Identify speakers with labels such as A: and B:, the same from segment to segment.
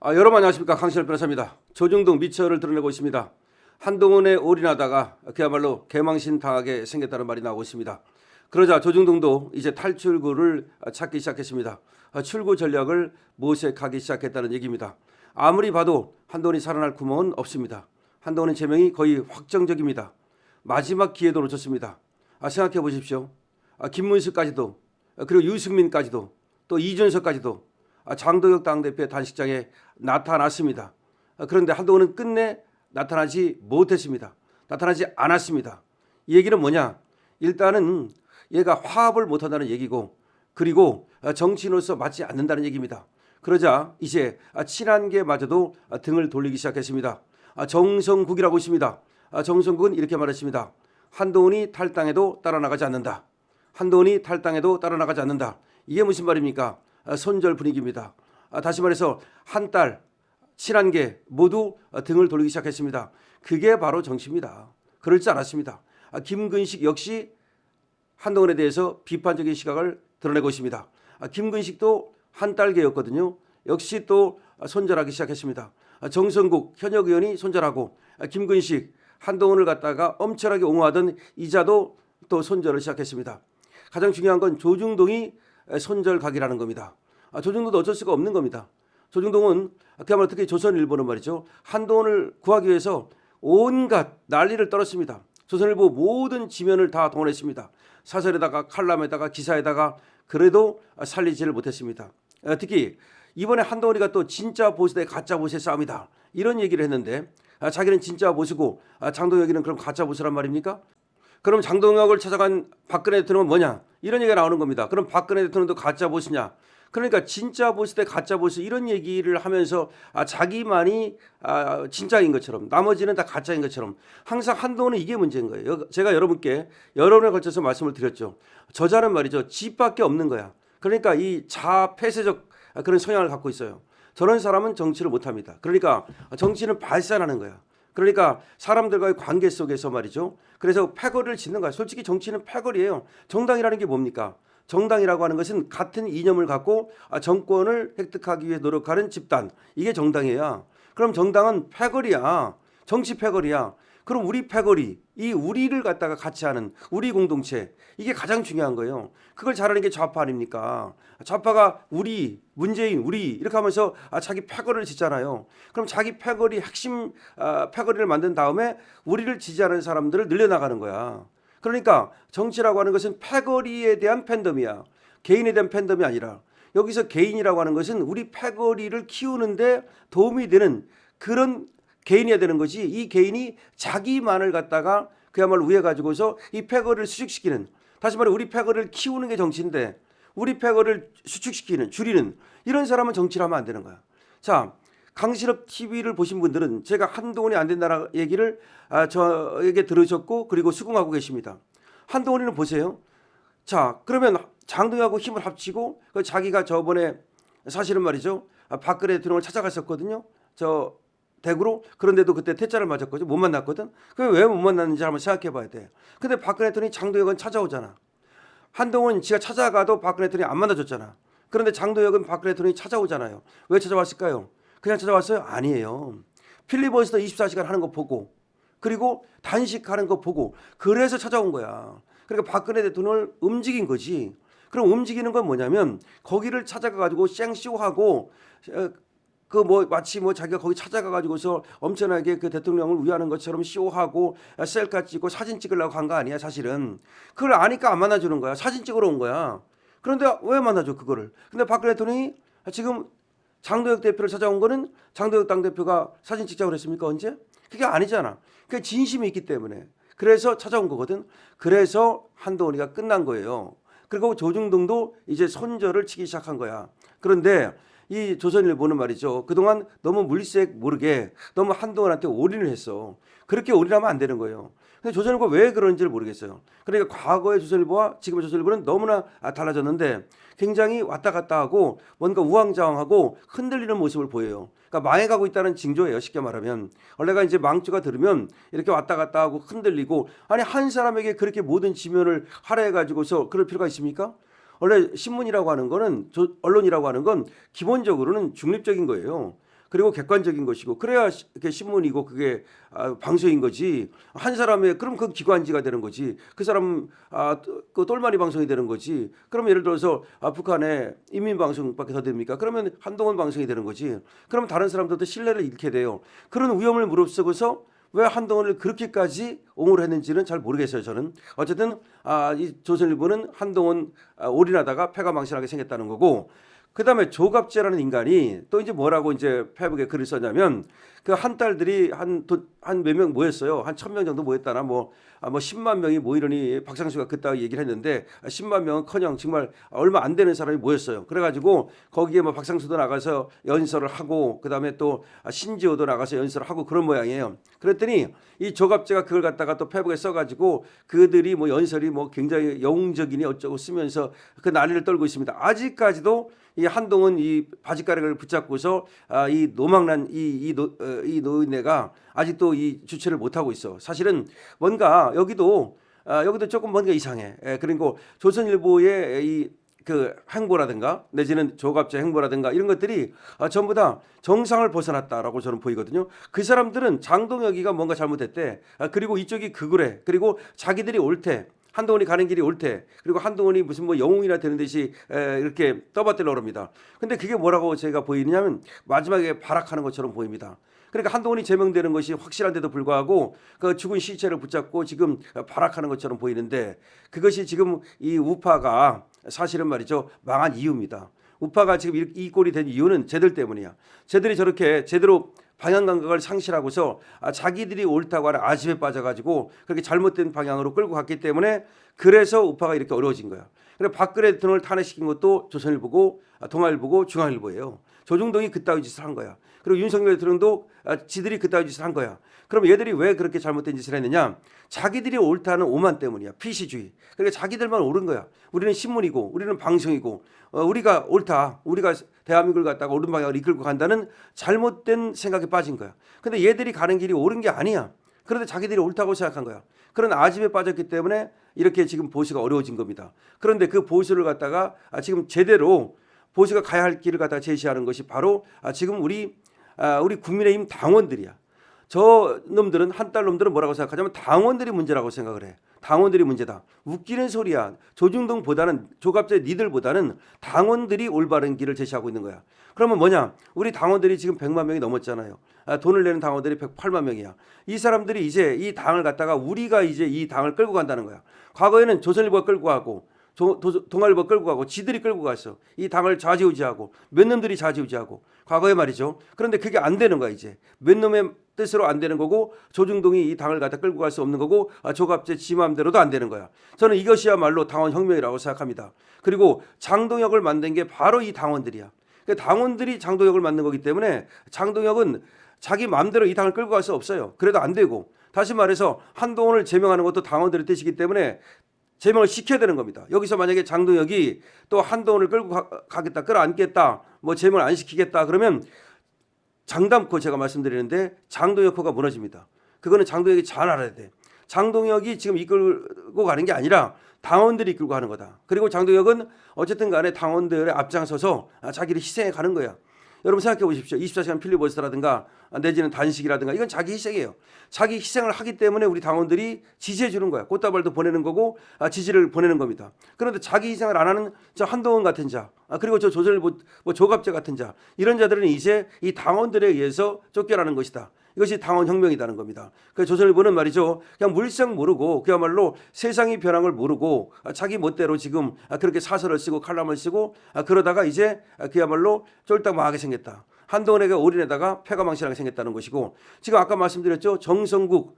A: 여러분 안녕하십니까. 강신엽 변호사입니다. 조중동 미처를 드러내고 있습니다. 한동훈에 올인하다가 그야말로 개망신 당하게 생겼다는 말이 나오고 있습니다. 그러자 조중동도 이제 탈출구를 찾기 시작했습니다. 출구 전략을 모색하기 시작했다는 얘기입니다. 아무리 봐도 한동훈이 살아날 구멍은 없습니다. 한동훈의 제명이 거의 확정적입니다. 마지막 기회도 놓쳤습니다. 생각해 보십시오. 김문수까지도 그리고 유승민까지도 또 이준석까지도 장도혁 당대표의 단식장에 나타났습니다. 그런데 한동훈은 끝내 나타나지 못했습니다. 나타나지 않았습니다. 이 얘기는 뭐냐? 일단은 얘가 화합을 못한다는 얘기고, 그리고 정치인으로서 맞지 않는다는 얘기입니다. 그러자 이제 친한계마저도 등을 돌리기 시작했습니다. 정성국이라고 있습니다. 정성국은 이렇게 말했습니다. 한동훈이 탈당해도 따라 나가지 않는다. 한동훈이 탈당해도 따라 나가지 않는다. 이게 무슨 말입니까? 손절 분위기입니다. 다시 말해서 한 딸, 친한계 모두 등을 돌리기 시작했습니다. 그게 바로 정치입니다. 그럴 줄 알았습니다. 김근식 역시 한동훈에 대해서 비판적인 시각을 드러내고 있습니다. 김근식도 한 딸계였거든요. 역시 또 손절하기 시작했습니다. 정성국 현역 의원이 손절하고, 김근식 한동훈을 갖다가 엄청나게 옹호하던 이자도 또 손절을 시작했습니다. 가장 중요한 건 조중동이 손절각이라는 겁니다. 조중동도 어쩔 수가 없는 겁니다. 조중동은 그야말로 특히 조선일보는 말이죠. 한동훈을 구하기 위해서 온갖 난리를 떨었습니다. 조선일보 모든 지면을 다 동원했습니다. 사설에다가 칼럼에다가 기사에다가. 그래도 살리지를 못했습니다. 특히 이번에 한동훈이가 또 진짜 보수 대 가짜 보수의 싸움이다, 이런 얘기를 했는데, 자기는 진짜 보수고 장동혁이는 그럼 가짜 보수란 말입니까? 그럼 장동혁을 찾아간 박근혜 대통령은 뭐냐? 이런 얘기가 나오는 겁니다. 그럼 박근혜 대통령도 가짜 보수냐? 그러니까 진짜 보수 대 가짜 보수 이런 얘기를 하면서 자기만이 진짜인 것처럼, 나머지는 다 가짜인 것처럼 항상 한동훈은 이게 문제인 거예요. 제가 여러분께 여러 번에 걸쳐서 말씀을 드렸죠. 저자는 말이죠, 집밖에 없는 거야. 그러니까 이 자폐쇄적 그런 성향을 갖고 있어요. 저런 사람은 정치를 못합니다. 그러니까 정치는 발산하는 거야. 그러니까 사람들과의 관계 속에서 말이죠. 그래서 패거리를 짓는 거야. 솔직히 정치는 패거리예요. 정당이라는 게 뭡니까? 정당이라고 하는 것은 같은 이념을 갖고 정권을 획득하기 위해 노력하는 집단, 이게 정당이야. 그럼 정당은 패거리야. 정치 패거리야. 그럼 우리 패거리, 이 우리를 갖다가 같이 하는 우리 공동체, 이게 가장 중요한 거예요. 그걸 잘하는 게 좌파 아닙니까? 좌파가 우리, 문재인, 우리 이렇게 하면서 자기 패거리를 짓잖아요. 그럼 자기 패거리 핵심 패거리를 만든 다음에 우리를 지지하는 사람들을 늘려나가는 거야. 그러니까 정치라고 하는 것은 패거리에 대한 팬덤이야. 개인에 대한 팬덤이 아니라, 여기서 개인이라고 하는 것은 우리 패거리를 키우는데 도움이 되는 그런 개인이어야 되는 거지. 이 개인이 자기만을 갖다가 그야말로 위해 가지고서 이 패거리를 수축시키는, 다시 말해 우리 패거리를 키우는 게 정치인데 우리 패거리를 수축시키는, 줄이는 이런 사람은 정치를 하면 안 되는 거야. 자, 강신업 TV를 보신 분들은 제가 한동훈이 안 된다는 얘기를 저에게 들으셨고, 그리고 수긍하고 계십니다. 한동훈이는 보세요. 자, 그러면 장동혁하고 힘을 합치고 자기가 저번에 사실은 말이죠, 박근혜 대통령을 찾아갔었거든요. 저 대구로. 그런데도 그때 퇴짜를 맞았거든요. 못 만났거든. 그럼 왜 못 만났는지 한번 생각해 봐야 돼. 근데 박근혜 대통령이 장동혁은 찾아오잖아. 한동훈은 지가 찾아가도 박근혜 대통령이 안 만나줬잖아. 그런데 장동혁은 박근혜 대통령이 찾아오잖아요. 왜 찾아왔을까요? 그냥 찾아왔어요? 아니에요. 필리버스터 24시간 하는 거 보고, 그리고 단식하는 거 보고, 그래서 찾아온 거야. 그러니까 박근혜 대통령을 움직인 거지. 그럼 움직이는 건 뭐냐면, 거기를 찾아가가지고 쌩쇼하고, 그 뭐 마치 뭐 자기가 거기 찾아가가지고서 엄청나게 그 대통령을 위하는 것처럼 쇼하고 셀카 찍고 사진 찍으려고 간 거 아니야 사실은. 그걸 아니까 안 만나주는 거야. 사진 찍으러 온 거야. 그런데 왜 만나줘 그거를? 근데 박근혜 대통령이 지금 장도혁 대표를 찾아온 거는 장도혁 당대표가 사진 찍자고 그랬습니까? 언제? 그게 아니잖아. 그게 진심이 있기 때문에. 그래서 찾아온 거거든. 그래서 한동훈이가 끝난 거예요. 그리고 조중동도 이제 손절을 치기 시작한 거야. 그런데 이 조선일보는 말이죠, 그동안 너무 물색 모르게 너무 한동훈한테 올인을 했어. 그렇게 올인하면 안 되는 거예요. 근데 조선일보 왜 그런지를 모르겠어요. 그러니까 과거의 조선일보와 지금의 조선일보는 너무나 달라졌는데, 굉장히 왔다 갔다 하고 뭔가 우왕좌왕하고 흔들리는 모습을 보여요. 그러니까 망해가고 있다는 징조예요. 쉽게 말하면 원래가 이제 망주가 들으면 이렇게 왔다 갔다 하고 흔들리고, 아니 한 사람에게 그렇게 모든 지면을 할애해가지고서 그럴 필요가 있습니까? 원래 신문이라고 하는 거는, 언론이라고 하는 건 기본적으로는 중립적인 거예요. 그리고 객관적인 것이고 그래야 이렇게 신문이고 그게 방송인 거지. 한 사람의 그럼 그 기관지가 되는 거지. 그 사람 그 똘마니 방송이 되는 거지. 그럼 예를 들어서 북한의 인민방송밖에 더 됩니까? 그러면 한동훈 방송이 되는 거지. 그러면 다른 사람들도 신뢰를 잃게 돼요. 그런 위험을 무릅쓰고서 왜 한동훈을 그렇게까지 옹호를 했는지는 잘 모르겠어요. 저는 어쨌든 이 조선일보는 한동훈 올인하다가 패가 망신하게 생겼다는 거고, 그다음에 조갑재라는 인간이 또 이제 뭐라고 이제 페이북에 글을 썼냐면 그 한 딸들이 한 몇 명 모였어요. 한 1,000명 정도 모였다나 뭐 10만 명이 모이려니 박상수가 그따위 얘기를 했는데 10만 명은커녕 정말 얼마 안 되는 사람이 모였어요. 그래가지고 거기에 뭐 박상수도 나가서 연설을 하고 그다음에 또 신지호도 나가서 연설을 하고 그런 모양이에요. 그랬더니 이 조갑재가 그걸 갖다가 또 페이북에 써가지고 그들이 뭐 연설이 뭐 굉장히 영웅적이니 어쩌고 쓰면서 그 난리를 떨고 있습니다. 아직까지도 이 한동훈 이 바지가락을 붙잡고서 이 노망난 이 노인네가 아직도 이 주체를 못 하고 있어. 사실은 뭔가 여기도 조금 뭔가 이상해. 그리고 조선일보의 이 그 행보라든가 내지는 조갑재 행보라든가 이런 것들이 전부 다 정상을 벗어났다라고 저는 보이거든요. 그 사람들은 장동혁이가 뭔가 잘못했대. 그리고 이쪽이 극우래. 그리고 자기들이 옳대. 한동훈이 가는 길이 옳대. 그리고 한동훈이 무슨 뭐 영웅이나 되는 듯이 이렇게 떠받들려고 합니다. 근데 그게 뭐라고 제가 보이냐면 마지막에 발악하는 것처럼 보입니다. 그러니까 한동훈이 제명되는 것이 확실한데도 불구하고 그 죽은 시체를 붙잡고 지금 발악하는 것처럼 보이는데 그것이 지금 이 우파가 사실은 말이죠. 망한 이유입니다. 우파가 지금 이 꼴이 된 이유는 쟤들 때문이야. 쟤들이 저렇게 제대로 방향 감각을 상실하고서 자기들이 옳다고 하는 아집에 빠져가지고 그렇게 잘못된 방향으로 끌고 갔기 때문에 그래서 우파가 이렇게 어려워진 거야. 그래서 박근혜 대통령을 탄핵시킨 것도 조선일보고 동아일보고 중앙일보예요. 조중동이 그따위 짓을 한 거야. 그리고 윤석열 대통령도 지들이 그따위 짓을 한 거야. 그럼 얘들이 왜 그렇게 잘못된 짓을 했느냐? 자기들이 옳다는 오만 때문이야. 피시주의. 그러니까 자기들만 옳은 거야. 우리는 신문이고 우리는 방송이고 우리가 옳다. 우리가 대한민국을 갖다가 옳은 방향으로 이끌고 간다는 잘못된 생각에 빠진 거야. 근데 얘들이 가는 길이 옳은 게 아니야. 그런데 자기들이 옳다고 생각한 거야. 그런 아집에 빠졌기 때문에 이렇게 지금 보수가 어려워진 겁니다. 그런데 그 보수를 갖다가 지금 제대로 보수가 가야 할 길을 갖다가 제시하는 것이 바로 지금 우리 국민의힘 당원들이야. 저 놈들은 한달 놈들은 뭐라고 생각하냐면 당원들이 문제라고 생각을 해. 당원들이 문제다. 웃기는 소리야. 조중동보다는 조갑재 니들보다는 당원들이 올바른 길을 제시하고 있는 거야. 그러면 뭐냐? 우리 당원들이 지금 100만 명이 넘었잖아요. 돈을 내는 당원들이 108만 명이야. 이 사람들이 이제 이 당을 갖다가 우리가 이제 이 당을 끌고 간다는 거야. 과거에는 조선일보가 끌고 가고 동아일보 끌고 가고 지들이 끌고 갔어. 이 당을 좌지우지하고 몇 놈들이 좌지우지하고 과거에 말이죠. 그런데 그게 안 되는 거야 이제. 몇 놈의 뜻으로 안 되는 거고 조중동이 이 당을 갖다 끌고 갈 수 없는 거고 조갑재 지 마음대로도 안 되는 거야. 저는 이것이야말로 당원 혁명이라고 생각합니다. 그리고 장동혁을 만든 게 바로 이 당원들이야. 그러니까 당원들이 장동혁을 만든 거기 때문에 장동혁은 자기 마음대로 이 당을 끌고 갈 수 없어요. 그래도 안 되고 다시 말해서 한동훈을 제명하는 것도 당원들의 뜻이기 때문에 제명을 시켜야 되는 겁니다. 여기서 만약에 장동혁이 또 한동훈을 끌고 가겠다, 끌어안겠다, 뭐 제명을 안 시키겠다 그러면 장담코 제가 말씀드리는데 장동혁호가 무너집니다. 그거는 장동혁이 잘 알아야 돼. 장동혁이 지금 이끌고 가는 게 아니라 당원들이 이끌고 가는 거다. 그리고 장동혁은 어쨌든 간에 당원들의 앞장서서 자기를 희생해 가는 거야. 여러분 생각해 보십시오. 24시간 필리버스터라든가 내지는 단식이라든가 이건 자기 희생이에요. 자기 희생을 하기 때문에 우리 당원들이 지지해 주는 거야. 꽃다발도 보내는 거고 지지를 보내는 겁니다. 그런데 자기 희생을 안 하는 저 한동훈 같은 자 그리고 저 조선일보 뭐 조갑재 같은 자 이런 자들은 이제 이 당원들에 의해서 쫓겨나는 것이다. 이것이 당원 혁명이라는 겁니다. 그 조선일보는 말이죠. 그냥 물색 모르고 그야말로 세상이 변한 걸 모르고 자기 멋대로 지금 그렇게 사설을 쓰고 칼럼을 쓰고 그러다가 이제 그야말로 쫄딱 망하게 생겼다. 한동훈에게 올인에다가 패가 망신하게 생겼다는 것이고 지금 아까 말씀드렸죠. 정성국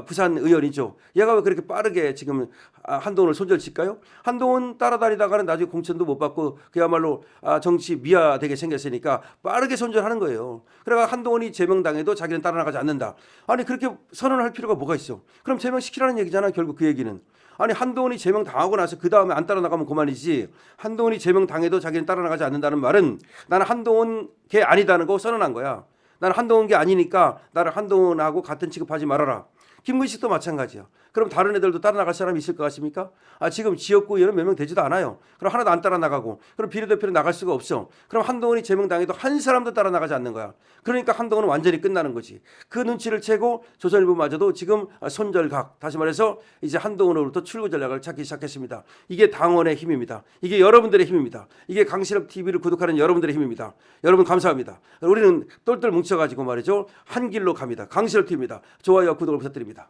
A: 부산 의원이죠. 얘가 왜 그렇게 빠르게 지금 한동훈을 손절칠까요? 한동훈 따라다니다가는 나중에 공천도 못 받고 그야말로 정치 미화되게 생겼으니까 빠르게 손절하는 거예요. 그래가 한동훈이 제명당해도 자기는 따라 나가지 않는다. 아니 그렇게 선언할 필요가 뭐가 있어? 그럼 제명시키라는 얘기잖아. 결국 그 얘기는. 아니 한동훈이 제명당하고 나서 그 다음에 안 따라 나가면 그만이지. 한동훈이 제명당해도 자기는 따라 나가지 않는다는 말은 나는 한동훈 게 아니다는 거 선언한 거야. 나는 한동훈 게 아니니까 나를 한동훈하고 같은 취급하지 말아라. 김근식도 마찬가지야. 그럼 다른 애들도 따라 나갈 사람이 있을 것 같습니까? 지금 지역구 의원은 몇 명 되지도 않아요. 그럼 하나도 안 따라 나가고, 그럼 비례대표는 나갈 수가 없어. 그럼 한동훈이 제명당해도 한 사람도 따라 나가지 않는 거야. 그러니까 한동훈은 완전히 끝나는 거지. 그 눈치를 채고 조선일보마저도 지금 손절각, 다시 말해서 이제 한동훈으로부터 출구 전략을 찾기 시작했습니다. 이게 당원의 힘입니다. 이게 여러분들의 힘입니다. 이게 강신업 TV를 구독하는 여러분들의 힘입니다. 여러분 감사합니다. 우리는 똘똘 뭉쳐가지고 말이죠, 한 길로 갑니다. 강신업 TV입니다. 좋아요와 구독을 부탁드립니다.